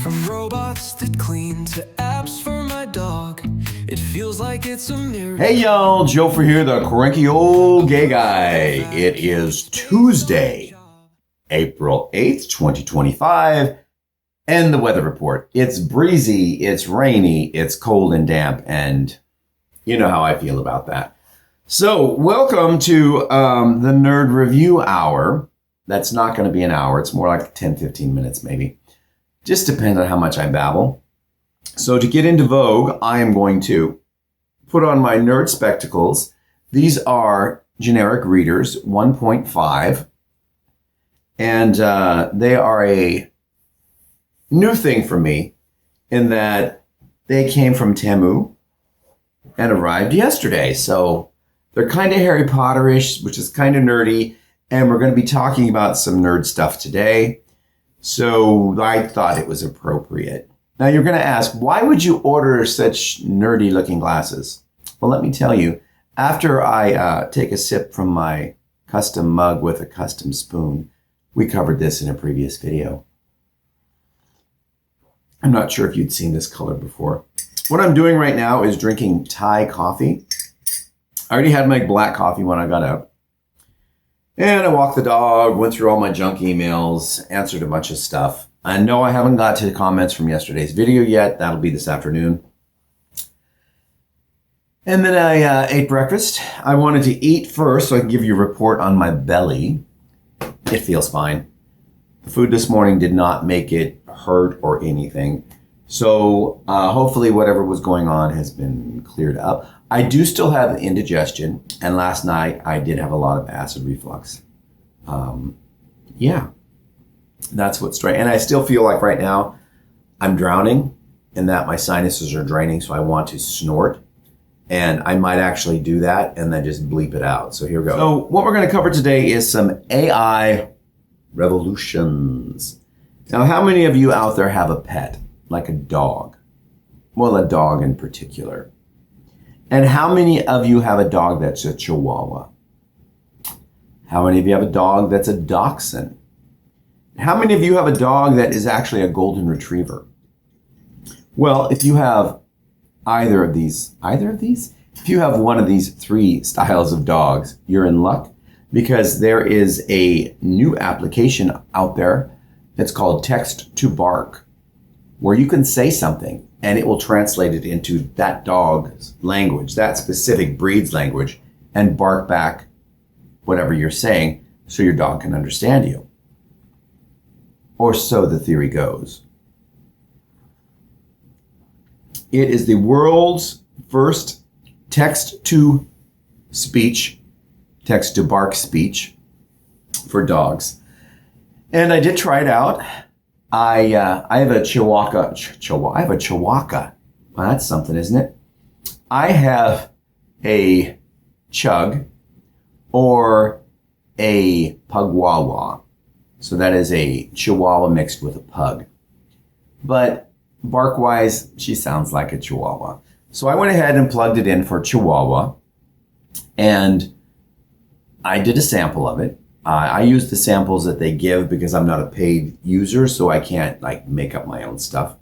From robots that clean to apps for my dog, it feels like it's a miracle. Hey y'all, Joefer here, the Cranky Old Gay Guy. It is Tuesday, April 8th, 2025, and the weather report. It's breezy, it's rainy, it's cold and damp, and you know how I feel about that. So, welcome to the Nerd Review Hour. That's not going to be an hour. It's more like 10, 15 minutes maybe. Just depends on how much I babble. So to get into vogue, I am going to put on my nerd spectacles. These are generic readers, 1.5. And they are a new thing for me in that they came from Temu and arrived yesterday. So they're kind of Harry Potter-ish, which is kind of nerdy. And we're going to be talking about some nerd stuff today. So I thought it was appropriate. Now you're going to ask, why would you order such nerdy looking glasses? Well, let me tell you, after I take a sip from my custom mug with a custom spoon, we covered this in a previous video. I'm not sure if you'd seen this color before. What I'm doing right now is drinking Thai coffee. I already had my black coffee when I got up. And I walked the dog, went through all my junk emails, answered a bunch of stuff. I know I haven't got to the comments from yesterday's video yet. That'll be this afternoon. And then I ate breakfast. I wanted to eat first so I can give you a report on my belly. It feels fine. The food this morning did not make it hurt or anything. So hopefully whatever was going on has been cleared up. I do still have indigestion, and last night I did have a lot of acid reflux. Yeah, that's what's right. And I still feel like right now I'm drowning and that my sinuses are draining, so I want to snort. And I might actually do that and then just bleep it out. So here we go. So what we're going to cover today is some AI revolutions. Now, how many of you out there have a pet, like a dog? Well, a dog in particular. And how many of you have a dog that's a Chihuahua? How many of you have a dog that's a Dachshund? How many of you have a dog that is actually a Golden Retriever? Well, if you have either of these, if you have one of these three styles of dogs, you're in luck, because there is a new application out there that's called Text to Bark, where you can say something and it will translate it into that dog's language, that specific breed's language, and bark back whatever you're saying so your dog can understand you. Or so the theory goes. It is the world's first text-to-speech, text-to-bark speech for dogs. And I did try it out. I have a Chihuahua. I have a Chihuahua. Well, that's something, isn't it? I have a Chug or a Pugwawa. So that is a Chihuahua mixed with a Pug. But bark-wise, she sounds like a Chihuahua. So I went ahead and plugged it in for Chihuahua. And I did a sample of it. I use the samples that they give because I'm not a paid user, so I can't make up my own stuff.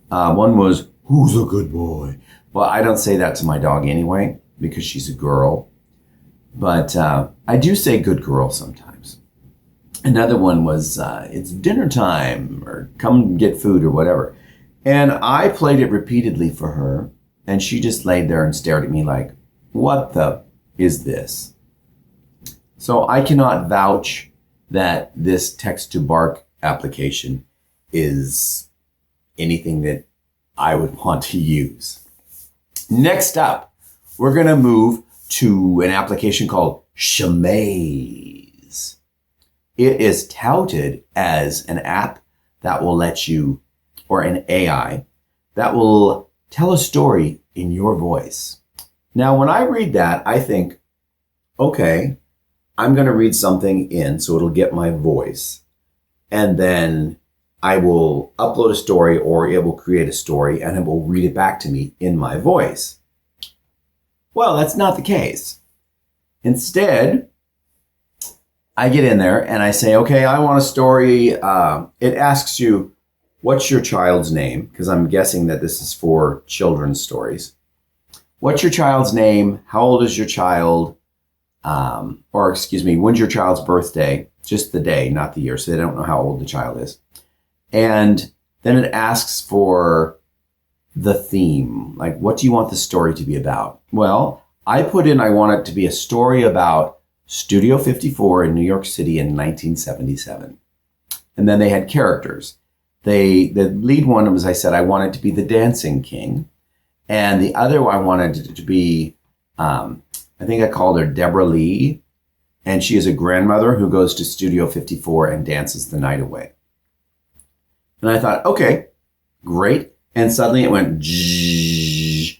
One was, "Who's a good boy?" Well, I don't say that to my dog anyway because she's a girl. But I do say good girl sometimes. Another one was, "It's dinner time," or "Come get food," or whatever. And I played it repeatedly for her, and she just laid there and stared at me like, "What the is this?" So I cannot vouch that this text-to-bark application is anything that I would want to use. Next up, we're going to move to an application called Shamaze. It is touted as an app that will let you, or an AI, that will tell a story in your voice. Now, when I read that, I think, okay, I'm going to read something in so it'll get my voice. And then I will upload a story, or it will create a story and it will read it back to me in my voice. Well, that's not the case. Instead, I get in there and I say, okay, I want a story. It asks you, what's your child's name? Because I'm guessing that this is for children's stories. What's your child's name? How old is your child? When's your child's birthday? Just the day, not the year. So they don't know how old the child is. And then it asks for the theme. Like, what do you want the story to be about? Well, I put in, I want it to be a story about Studio 54 in New York City in 1977. And then they had characters. The lead one was, I said, I wanted to be the Dancing King. And the other one I wanted it to be, I think I called her Deborah Lee. And she is a grandmother who goes to Studio 54 and dances the night away. And I thought, okay, great. And suddenly it went zzz,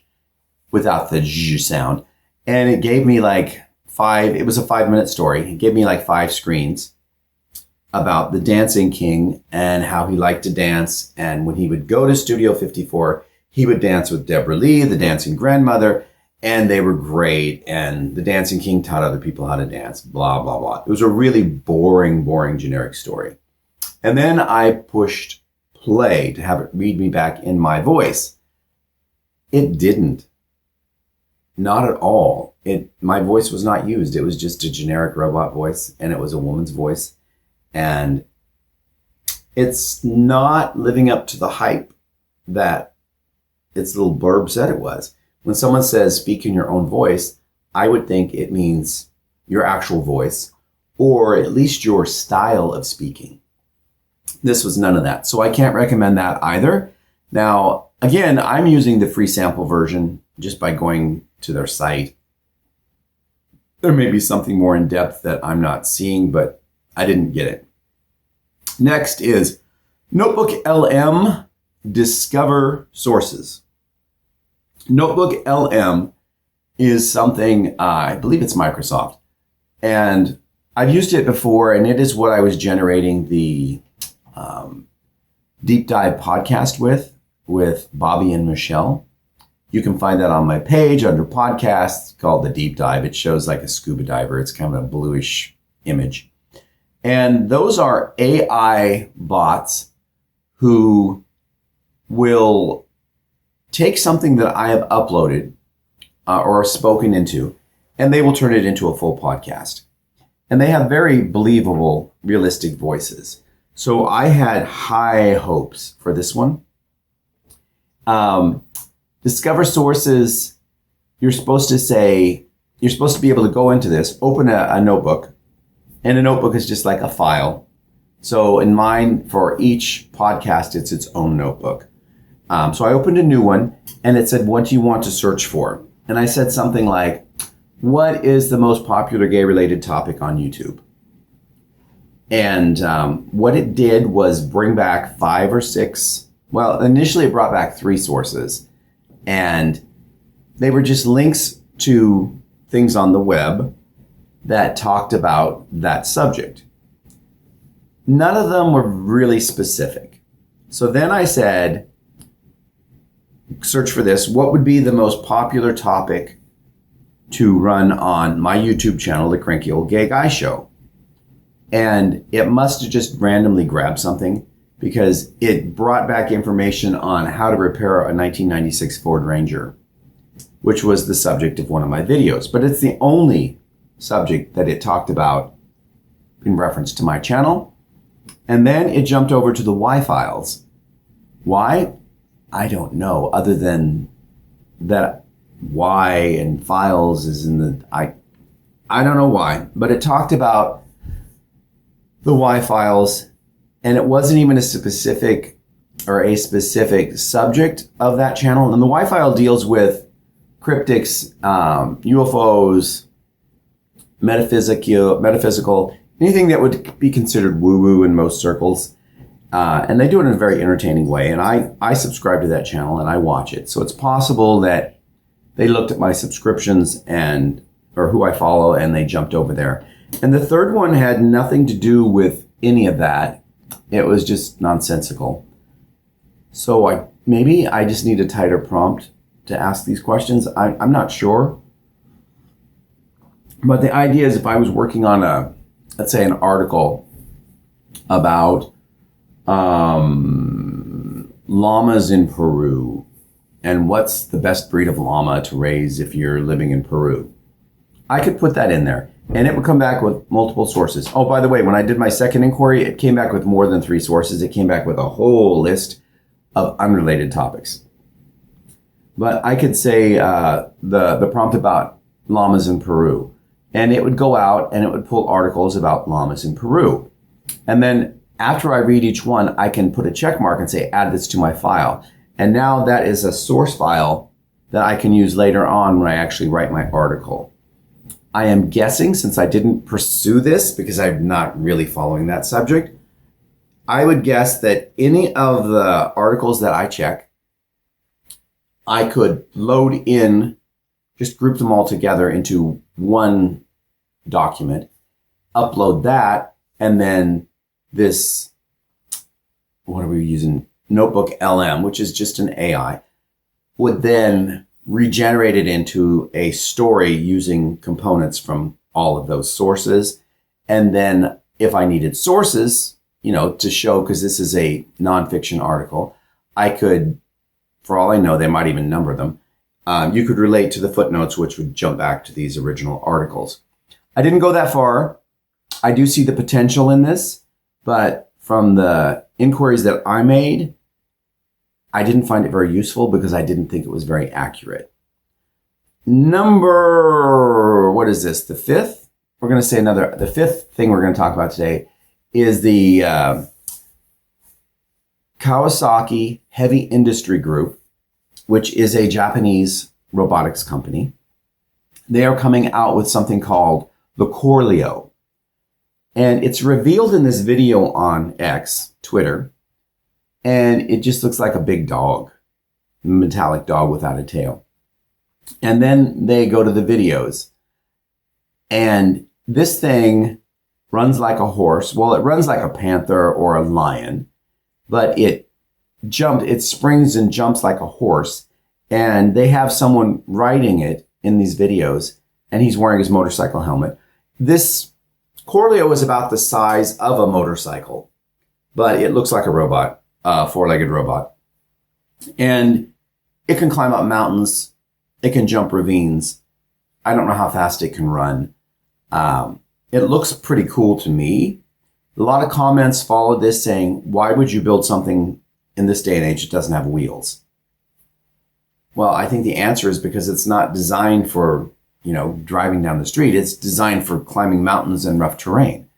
without the zzz sound. And it gave me like it was a 5-minute story. It gave me like 5 screens about the Dancing King and how he liked to dance. And when he would go to Studio 54, he would dance with Deborah Lee, the dancing grandmother, and they were great. And the Dancing King taught other people how to dance, blah, blah, blah. It was a really boring, generic story. And then I pushed play to have it read me back in my voice. It didn't. Not at all. My voice was not used. It was just a generic robot voice, and it was a woman's voice. And it's not living up to the hype that its little blurb said it was. When someone says speak in your own voice, I would think it means your actual voice, or at least your style of speaking. This was none of that. So I can't recommend that either. Now, again, I'm using the free sample version just by going to their site. There may be something more in depth that I'm not seeing, but I didn't get it. Next is Notebook LM, Discover Sources. Notebook LM is something, I believe it's Microsoft. And I've used it before, and it is what I was generating the Deep Dive podcast with Bobby and Michelle. You can find that on my page under podcasts called The Deep Dive. It shows like a scuba diver. It's kind of a bluish image. And those are AI bots who will take something that I have uploaded or spoken into, and they will turn it into a full podcast. And they have very believable, realistic voices. So I had high hopes for this one. Discover sources, you're supposed to be able to go into this, open a notebook, and a notebook is just like a file. So in mine, for each podcast, it's its own notebook. So I opened a new one, and it said, what do you want to search for? And I said something like, what is the most popular gay-related topic on YouTube? And what it did was bring back 5 or 6. Well, initially it brought back 3 sources. And they were just links to things on the web that talked about that subject. None of them were really specific. So then I said, search for this. What would be the most popular topic to run on my YouTube channel, The Cranky Old Gay Guy Show? And it must have just randomly grabbed something, because it brought back information on how to repair a 1996 Ford Ranger, which was the subject of one of my videos. But it's the only subject that it talked about in reference to my channel. And then it jumped over to the Y files. Why? I don't know, other than that Y and files is in the, I don't know why, but it talked about the Y files. And it wasn't even a specific subject of that channel. And the Y file deals with cryptics, UFOs, metaphysical, anything that would be considered woo-woo in most circles. And they do it in a very entertaining way. And I subscribe to that channel and I watch it. So it's possible that they looked at my subscriptions or who I follow, and they jumped over there. And the third one had nothing to do with any of that. It was just nonsensical. So maybe I just need a tighter prompt to ask these questions. I'm not sure. But the idea is, if I was working on let's say an article about llamas in Peru and what's the best breed of llama to raise if you're living in Peru. I could put that in there and it would come back with multiple sources. Oh, by the way, when I did my second inquiry, it came back with more than 3 sources. It came back with a whole list of unrelated topics. But I could say the prompt about llamas in Peru, and it would go out and it would pull articles about llamas in Peru. And then after I read each one, I can put a check mark and say, add this to my file. And now that is a source file that I can use later on when I actually write my article. I am guessing, since I didn't pursue this because I'm not really following that subject, I would guess that any of the articles that I check, I could load in, just group them all together into one document, upload that, and then this, what are we using? Notebook LM, which is just an AI, would then regenerate it into a story using components from all of those sources. And then if I needed sources, to show, because this is a nonfiction article, I could, for all I know, they might even number them. You could relate to the footnotes, which would jump back to these original articles. I didn't go that far. I do see the potential in this, but from the inquiries that I made, I didn't find it very useful because I didn't think it was very accurate. What is this? The fifth? We're going to say the fifth thing we're going to talk about today is the Kawasaki Heavy Industry Group, which is a Japanese robotics company. They are coming out with something called the Corleo. And it's revealed in this video on X, Twitter, and it just looks like a big dog, a metallic dog without a tail. And then they go to the videos, and this thing runs like a horse. Well, it runs like a panther or a lion, but it springs and jumps like a horse. And they have someone riding it in these videos, and he's wearing his motorcycle helmet. This Corleo is about the size of a motorcycle, but it looks like a robot. Four-legged robot. And it can climb up mountains. It can jump ravines. I don't know how fast it can run. It looks pretty cool to me. A lot of comments followed this saying, why would you build something in this day and age that doesn't have wheels? Well, I think the answer is because it's not designed for, driving down the street. It's designed for climbing mountains and rough terrain.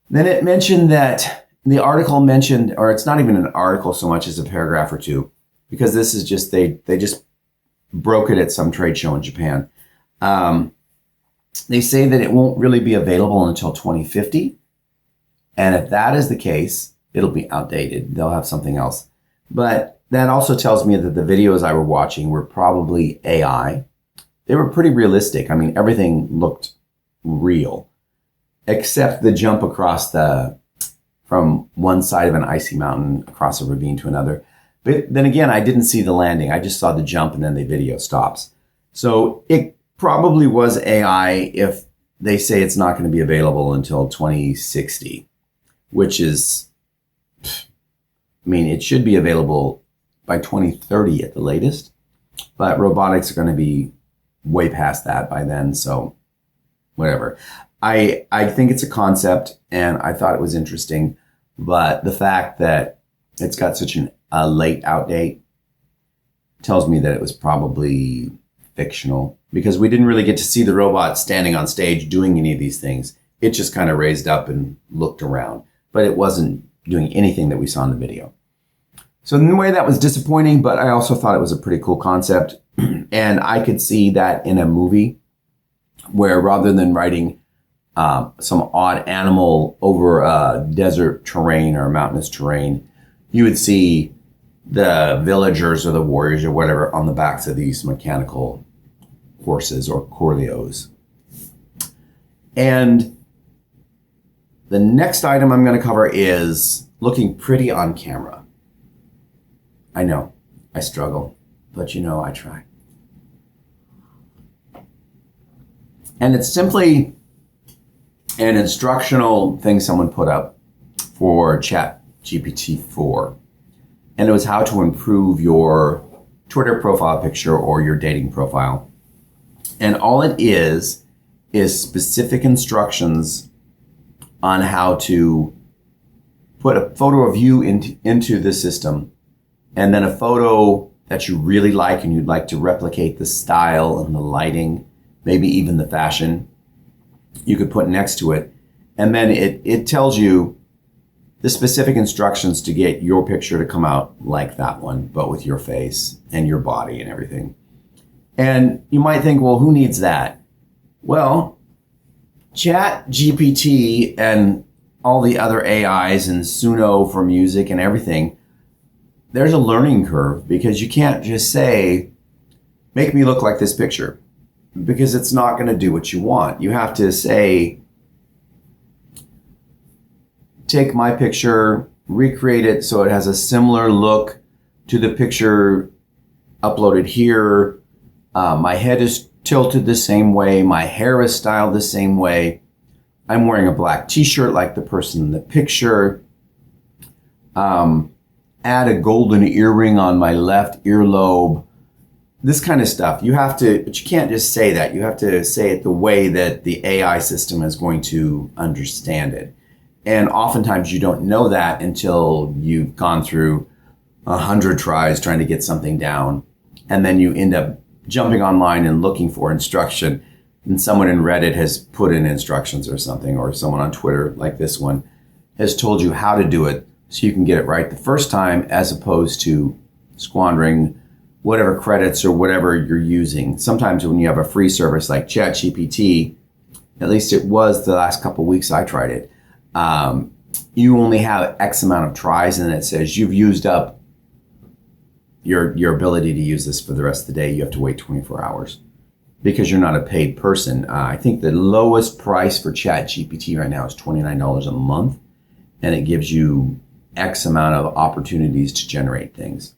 Then it mentioned that the article mentioned, or it's not even an article so much as a paragraph or two, because this is just, they just broke it at some trade show in Japan. They say that it won't really be available until 2050. And if that is the case, it'll be outdated. They'll have something else. But that also tells me that the videos I were watching were probably AI. They were pretty realistic. I mean, everything looked real, except the jump across from one side of an icy mountain across a ravine to another. But then again, I didn't see the landing. I just saw the jump and then the video stops. So it probably was AI if they say it's not going to be available until 2060, which is, it should be available by 2030 at the latest. But robotics are going to be way past that by then. So whatever. I think it's a concept and I thought it was interesting. But the fact that it's got such a late out date tells me that it was probably fictional, because we didn't really get to see the robot standing on stage doing any of these things. It just kind of raised up and looked around, but it wasn't doing anything that we saw in the video. So in a way that was disappointing, but I also thought it was a pretty cool concept. And I could see that in a movie where rather than writing some odd animal over a desert terrain or a mountainous terrain, you would see the villagers or the warriors or whatever on the backs of these mechanical horses or Corleos. And the next item I'm going to cover is looking pretty on camera. I know, I struggle, but I try. And it's simply an instructional thing someone put up for Chat GPT-4. and it was how to improve your Twitter profile picture or your dating profile. And all it is specific instructions on how to put a photo of you into the system, and then a photo that you really like and you'd like to replicate the style and the lighting, maybe even the fashion, you could put next to it. And then it tells you the specific instructions to get your picture to come out like that one, but with your face and your body and everything. And you might think, well, who needs that? Well, Chat GPT and all the other AIs and Suno for music and everything, there's a learning curve, because you can't just say, make me look like this picture, because it's not going to do what you want. You have to say, take my picture, recreate it so it has a similar look to the picture uploaded here. My head is tilted the same way. My hair is styled the same way. I'm wearing a black t-shirt like the person in the picture. Add a golden earring on my left earlobe. This kind of stuff. You have to, but you can't just say that. You have to say it the way that the AI system is going to understand it. And oftentimes you don't know that until you've gone through 100 tries trying to get something down. And then you end up jumping online and looking for instruction. And someone in Reddit has put in instructions or something, or someone on Twitter like this one has told you how to do it so you can get it right the first time, as opposed to squandering whatever credits or whatever you're using. Sometimes when you have a free service like ChatGPT, at least it was the last couple of weeks I tried it, you only have X amount of tries, and it says you've used up your ability to use this for the rest of the day. You have to wait 24 hours because you're not a paid person. I think the lowest price for ChatGPT right now is $29 a month, and it gives you X amount of opportunities to generate things.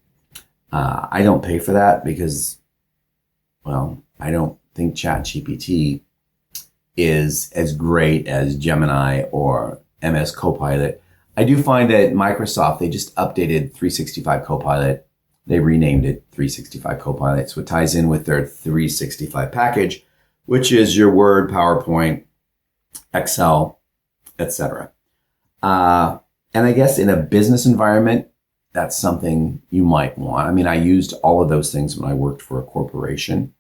I don't pay for that because, well, I don't think ChatGPT is as great as Gemini or MS Copilot. I do find that Microsoft, they just updated 365 Copilot. They renamed it 365 Copilot, so it ties in with their 365 package, which is your Word, PowerPoint, Excel, etc. And I guess in a business environment, that's something you might want. I mean, I used all of those things when I worked for a corporation,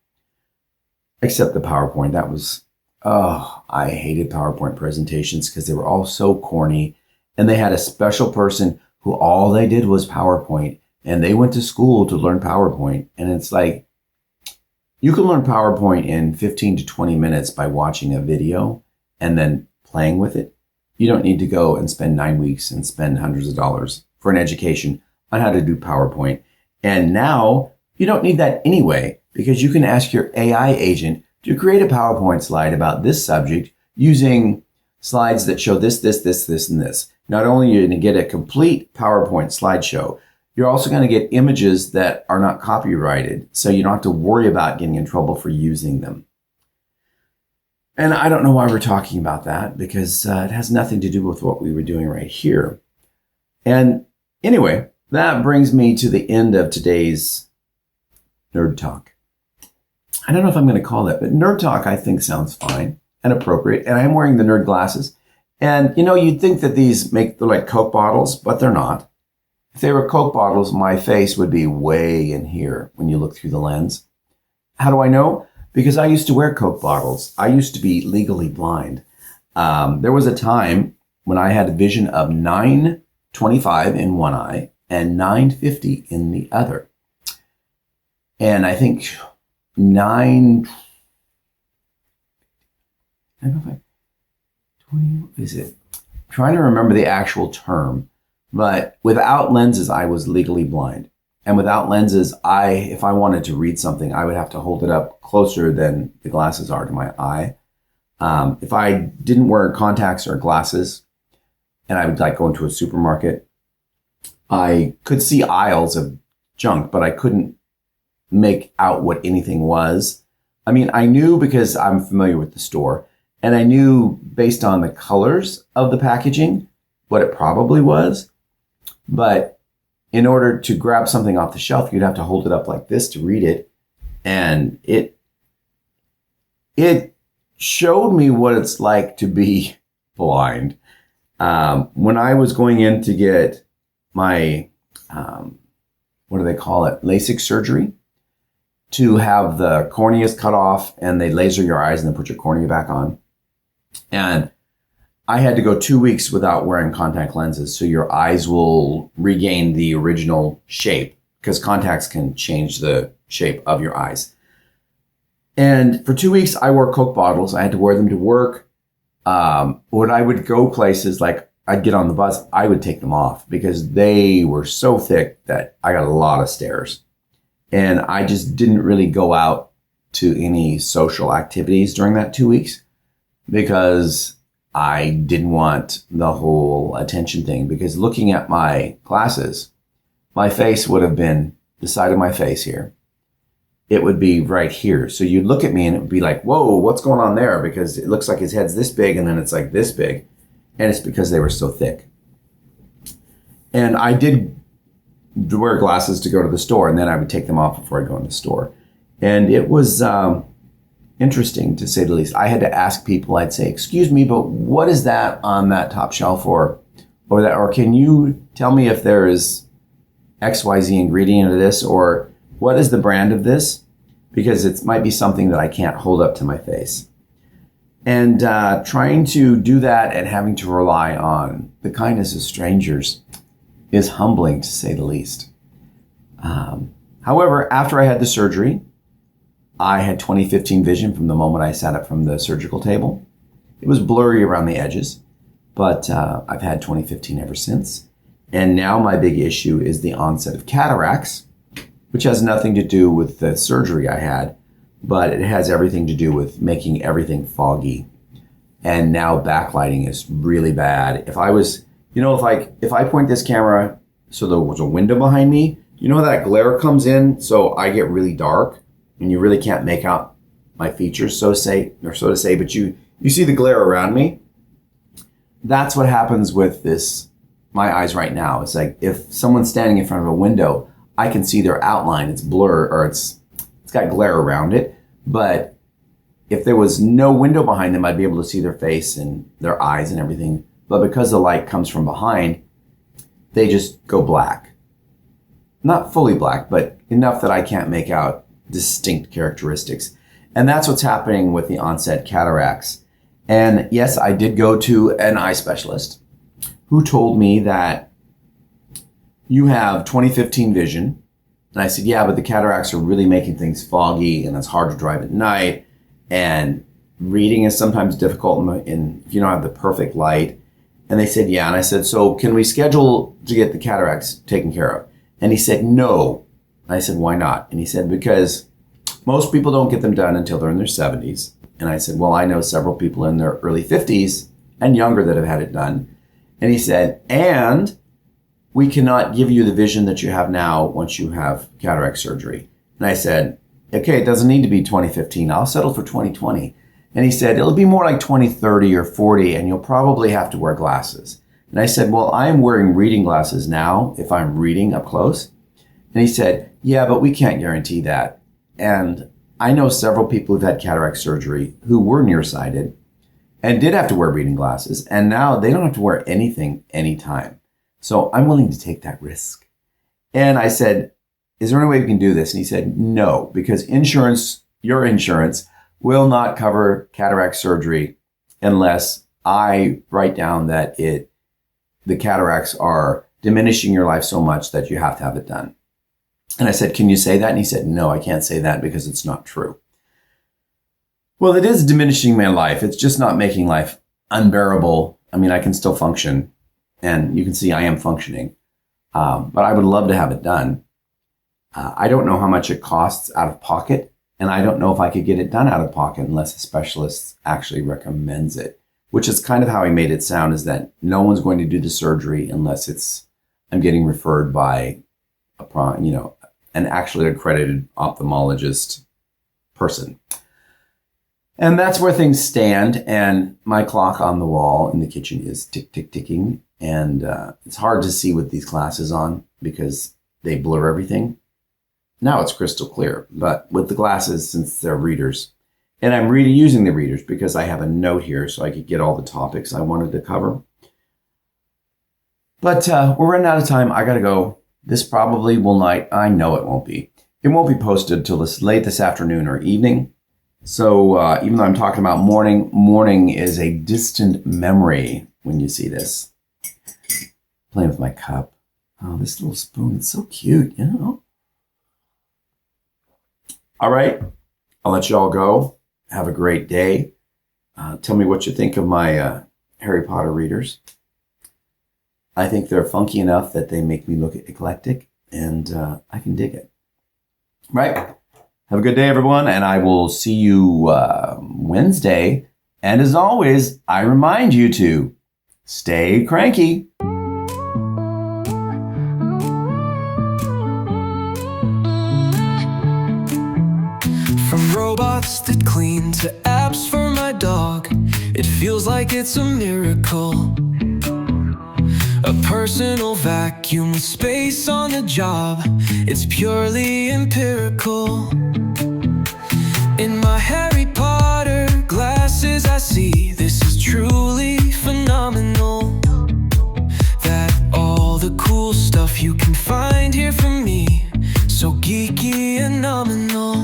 except the PowerPoint. That was, I hated PowerPoint presentations because they were all so corny. And they had a special person who all they did was PowerPoint, and they went to school to learn PowerPoint. And it's like, you can learn PowerPoint in 15 to 20 minutes by watching a video and then playing with it. You don't need to go and spend 9 weeks and spend hundreds of dollars for an education on how to do PowerPoint. And now you don't need that anyway, because you can ask your AI agent to create a PowerPoint slide about this subject using slides that show this, this, this, this, and this. Not only are you going to get a complete PowerPoint slideshow, you're also going to get images that are not copyrighted, so you don't have to worry about getting in trouble for using them. And I don't know why we're talking about that, because it has nothing to do with what we were doing right here. And anyway, that brings me to the end of today's Nerd Talk. I don't know if I'm going to call that, but Nerd Talk I think sounds fine and appropriate. And I'm wearing the nerd glasses. And, you know, you'd think that these they're like Coke bottles, but they're not. If they were Coke bottles, my face would be way in here when you look through the lens. How do I know? Because I used to wear Coke bottles. I used to be legally blind. There was a time when I had a vision of 925 in one eye and 950 in the other. And I think 20, what is it? I'm trying to remember the actual term, but without lenses, I was legally blind. And without lenses, if I wanted to read something, I would have to hold it up closer than the glasses are to my eye. If I didn't wear contacts or glasses, and I would like go into a supermarket, I could see aisles of junk, but I couldn't make out what anything was. I mean, I knew because I'm familiar with the store, and I knew based on the colors of the packaging what it probably was. But in order to grab something off the shelf, you'd have to hold it up like this to read it. And it showed me what it's like to be blind. When I was going in to get my, what do they call it? LASIK surgery, to have the corneas cut off, and they laser your eyes and then put your cornea back on. And I had to go 2 weeks without wearing contact lenses, so your eyes will regain the original shape, because contacts can change the shape of your eyes. And for 2 weeks, I wore Coke bottles. I had to wear them to work. When I would go places, like I'd get on the bus, I would take them off because they were so thick that I got a lot of stares. And I just didn't really go out to any social activities during that 2 weeks because I didn't want the whole attention thing. Because looking at my glasses, my face would have been the side of my face here. It would be right here. So you'd look at me and it would be like, whoa, what's going on there? Because it looks like his head's this big and then it's like this big. And it's because they were so thick. And I did wear glasses to go to the store, and then I would take them off before I go in the store. And it was interesting, to say the least. I had to ask people, I'd say, excuse me, but what is that on that top shelf, or that, or can you tell me if there is XYZ ingredient of this, or what is the brand of this? Because it might be something that I can't hold up to my face. And trying to do that and having to rely on the kindness of strangers is humbling, to say the least. However, after I had the surgery, I had 20/15 vision from the moment I sat up from the surgical table. It was blurry around the edges, but I've had 20/15 ever since. And now my big issue is the onset of cataracts, which has nothing to do with the surgery I had, but it has everything to do with making everything foggy. And now backlighting is really bad. If I was, if I point this camera so there was a window behind me, that glare comes in, so I get really dark and you really can't make out my features, so to say, but you see the glare around me. That's what happens with my eyes right now. It's like if someone's standing in front of a window, I can see their outline. It's blur, or it's got glare around it. But if there was no window behind them, I'd be able to see their face and their eyes and everything. But because the light comes from behind, they just go black. Not fully black, but enough that I can't make out distinct characteristics. And that's what's happening with the onset cataracts. And yes, I did go to an eye specialist who told me that you have 20/15 vision. And I said, yeah, but the cataracts are really making things foggy and it's hard to drive at night. And reading is sometimes difficult if you don't have the perfect light. And they said, yeah. And I said, so can we schedule to get the cataracts taken care of? And he said, no. And I said, why not? And he said, because most people don't get them done until they're in their 70s. And I said, well, I know several people in their early 50s and younger that have had it done. And he said, and we cannot give you the vision that you have now once you have cataract surgery. And I said, okay, it doesn't need to be 20/15. I'll settle for 20/20. And he said, it'll be more like 20/30 or 40, and you'll probably have to wear glasses. And I said, well, I'm wearing reading glasses now if I'm reading up close. And he said, yeah, but we can't guarantee that. And I know several people who've had cataract surgery who were nearsighted and did have to wear reading glasses. And now they don't have to wear anything anytime. So I'm willing to take that risk. And I said, is there any way we can do this? And he said, no, because your insurance will not cover cataract surgery unless I write down that the cataracts are diminishing your life so much that you have to have it done. And I said, can you say that? And he said, no, I can't say that because it's not true. Well, it is diminishing my life. It's just not making life unbearable. I mean, I can still function, and you can see I am functioning, but I would love to have it done. I don't know how much it costs out of pocket, and I don't know if I could get it done out of pocket unless a specialist actually recommends it, which is kind of how he made it sound, is that no one's going to do the surgery unless I'm getting referred by an actually accredited ophthalmologist person. And that's where things stand. And my clock on the wall in the kitchen is tick, tick, ticking. And it's hard to see with these glasses on because they blur everything. Now it's crystal clear, but with the glasses, since they're readers, and I'm using the readers because I have a note here so I could get all the topics I wanted to cover. But we're running out of time. I got to go. This probably will not, I know it won't be. It won't be posted till late this afternoon or evening. So even though I'm talking about morning is a distant memory when you see this. Playing with my cup. Oh, this little spoon, it's so cute, you know? All right, I'll let you all go. Have a great day. Tell me what you think of my Harry Potter readers. I think they're funky enough that they make me look eclectic, and I can dig it. Right? Have a good day, everyone, and I will see you Wednesday. And as always, I remind you to stay cranky. From robots that clean to apps for my dog, it feels like it's a miracle. A personal vacuum with space on the job, it's purely empirical. In my Harry Potter glasses I see this is truly phenomenal. That all the cool stuff you can find here from me, so geeky and nominal.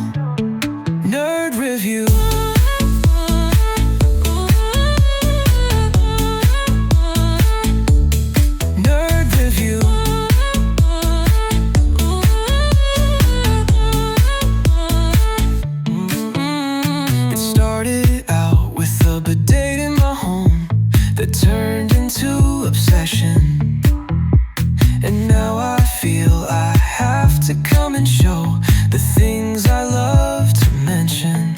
Nerd review. Turned into obsession, and now I feel I have to come and show the things I love to mention.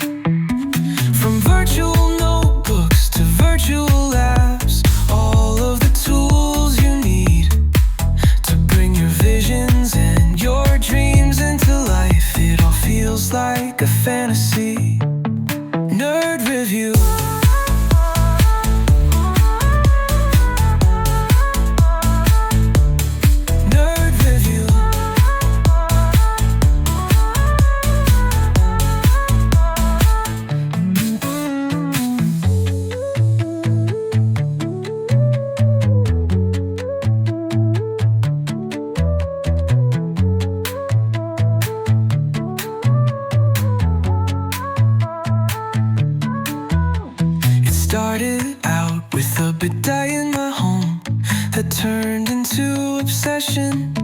From virtual notebooks to virtual labs, all of the tools you need to bring your visions and your dreams into life. It all feels like a fantasy. Nerd review. Started out with a bidet in my home that turned into obsession.